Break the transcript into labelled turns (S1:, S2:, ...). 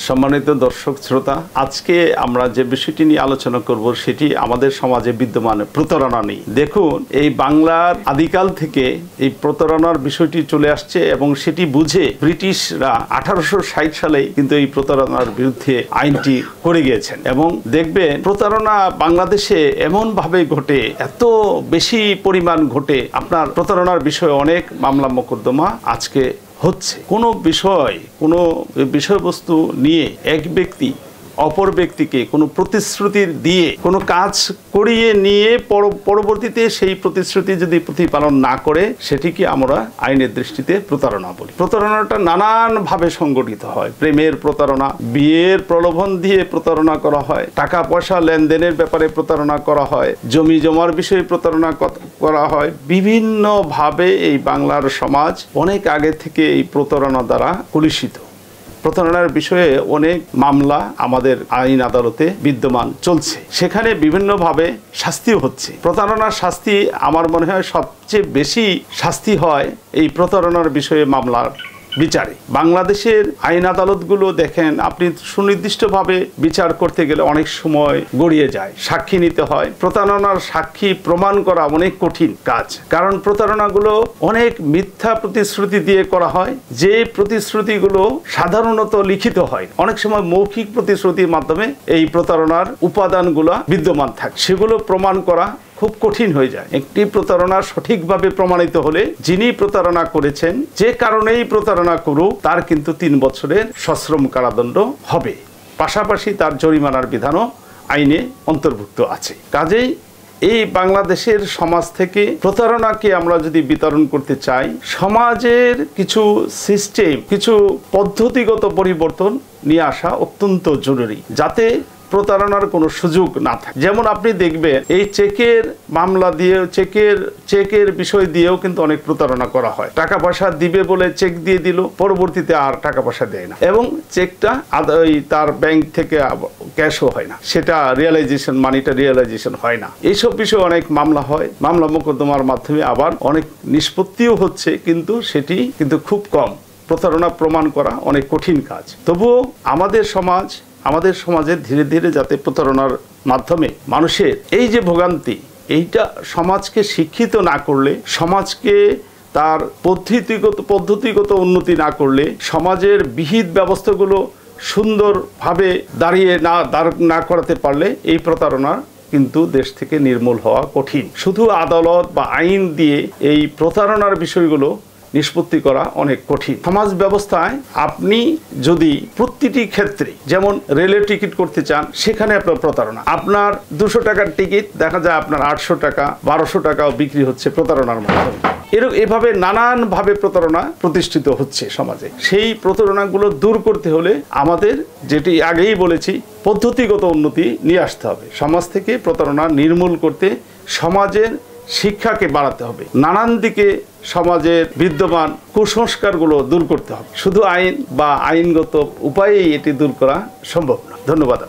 S1: সম্মানিত দর্শক শ্রোতা, আজকে আমরা যে বিষয়টি নিয়ে আলোচনা করব সেটি আমাদের সমাজে বিদ্যমান প্রতারণা নিয়ে। দেখুন, এই বাংলার আদিকাল থেকে এই প্রতারণার বিষয়টি চলে আসছে এবং সেটি বুঝে ব্রিটিশরা 1860 সালে কিন্তু এই প্রতারণার বিরুদ্ধে আইনটি করে গিয়েছেন। এবং দেখবেন প্রতারণা বাংলাদেশে এমন ভাবে ঘটে, এত বেশি পরিমাণ ঘটে, আপনার প্রতারণার বিষয়ে অনেক মামলা মোকদ্দমা আজকে হচ্ছে। কোনো বিষয়বস্তু নিয়ে এক ব্যক্তি অপর ব্যক্তিকে কোনো প্রতিশ্রুতি দিয়ে কোনো কাজ করিয়ে নিয়ে পরবর্তীতে সেই প্রতিশ্রুতি যদি প্রতিপালন না করে, সেটিকে আমরা আইনের দৃষ্টিতে প্রতারণা বলি। প্রতারণাটা নানানভাবে সংগঠিত হয়। প্রেমের প্রতারণা, বিয়ের প্রলোভন দিয়ে প্রতারণা করা হয়, টাকা পয়সা লেনদেনের ব্যাপারে প্রতারণা করা হয়, জমি জমার বিষয়ে প্রতারণা করা হয়। বিভিন্নভাবে এই বাংলার সমাজ অনেক আগে থেকে এই প্রতারণা দ্বারা কলুষিত। প্রতারণার বিষয়ে অনেক মামলা আমাদের আইন আদালতে বিদ্যমান চলছে, সেখানে বিভিন্নভাবে শাস্তিও হচ্ছে। প্রতারণার শাস্তি আমার মনে হয় সবচেয়ে বেশি শাস্তি হয় এই প্রতারণার বিষয়ে মামলার বিচারে। বাংলাদেশের আইন আদালতগুলো দেখেন, আপনি সুনির্দিষ্টভাবে বিচার করতে গেলে অনেক সময় গড়িয়ে যায়, সাক্ষী নিতে হয়। প্রতারণার সাক্ষী প্রমাণ করা অনেক কঠিন কাজ, কারণ প্রতারণাগুলো অনেক মিথ্যা প্রতিশ্রুতি দিয়ে করা হয়, যে প্রতিশ্রুতিগুলো সাধারণত লিখিত হয়। অনেক সময় মৌখিক প্রতিশ্রুতির মাধ্যমে এই প্রতারণার উপাদানগুলো বিদ্যমান থাকে, সেগুলো প্রমাণ করা খুব কঠিন হয়ে যায়। একটি প্রতারণা সঠিকভাবে প্রমাণিত হলে যিনি প্রতারণা করেছেন, যে কারণেই প্রতারণা করুক, তার কিন্তু 3 বছরের সশ্রম কারাদণ্ড হবে, পাশাপাশি তার জরিমানার বিধানও আইনে অন্তর্ভুক্ত আছে। কাজেই এই বাংলাদেশের সমাজ থেকে প্রতারণাকে আমরা যদি বিতরণ করতে চাই, সমাজের কিছু সিস্টেম, কিছু পদ্ধতিগত পরিবর্তন নিয়ে আসা অত্যন্ত জরুরি, যাতে প্রতারণার কোনো সুযোগ না থাকে। যেমন আপনি দেখবেন, এই চেকের মামলা দিয়ে, চেকের বিষয় দিয়েও কিন্তু অনেক প্রতারণা করা হয়। টাকা পয়সা দিবে বলে চেক দিয়ে দিল, পরবর্তীতে আর টাকা পয়সা দেয় না, এবং চেকটা তার ব্যাংক থেকে ক্যাশও হয় না, সেটা মানিটা রিয়েলাইজেশন হয় না। এইসব বিষয়ে অনেক মামলা হয়, মামলা মোকদ্দমার মাধ্যমে আবার অনেক নিষ্পত্তিও হচ্ছে, কিন্তু সেটি কিন্তু খুব কম। প্রতারণা প্রমাণ করা অনেক কঠিন কাজ। তবুও আমাদের সমাজে ধীরে ধীরে যাতে প্রতারণার মাধ্যমে মানুষের এই যে ভোগান্তি, এইটা সমাজকে শিক্ষিত না করলে, সমাজকে তার পদ্ধতিগত উন্নতি না করলে, সমাজের বিহিত ব্যবস্থাগুলো সুন্দরভাবে দাঁড় না করাতে পারলে এই প্রতারণা কিন্তু দেশ থেকে নির্মূল হওয়া কঠিন। শুধু আদালত বা আইন দিয়ে এই প্রতারণার বিষয়গুলো নিষ্পত্তি করা অনেক কঠিন। সমাজ ব্যবস্থায় আপনি যদি প্রতিটি ক্ষেত্রে, যেমন রেলের টিকিট করতে চান, সেখানে আপনার প্রতারণা, আপনার 200 টাকার টিকিট দেখা যায় আপনার 800 টাকা 1200 টাকাও বিক্রি হচ্ছে প্রতারণার মাধ্যমে। এভাবে নানানভাবে প্রতারণা প্রতিষ্ঠিত হচ্ছে সমাজে। সেই প্রতারণাগুলো দূর করতে হলে আমাদের, যেটি আগেই বলেছি, পদ্ধতিগত উন্নতি নিয়ে আসতে হবে। সমাজ থেকে প্রতারণা নির্মূল করতে সমাজের শিক্ষাকে বাড়াতে হবে, নানান দিকে সমাজের বিদ্যমান কুসংস্কারগুলো দূর করতে হবে। শুধু আইন বা আইনগত উপায়েই এটি দূর করা সম্ভব না। ধন্যবাদ।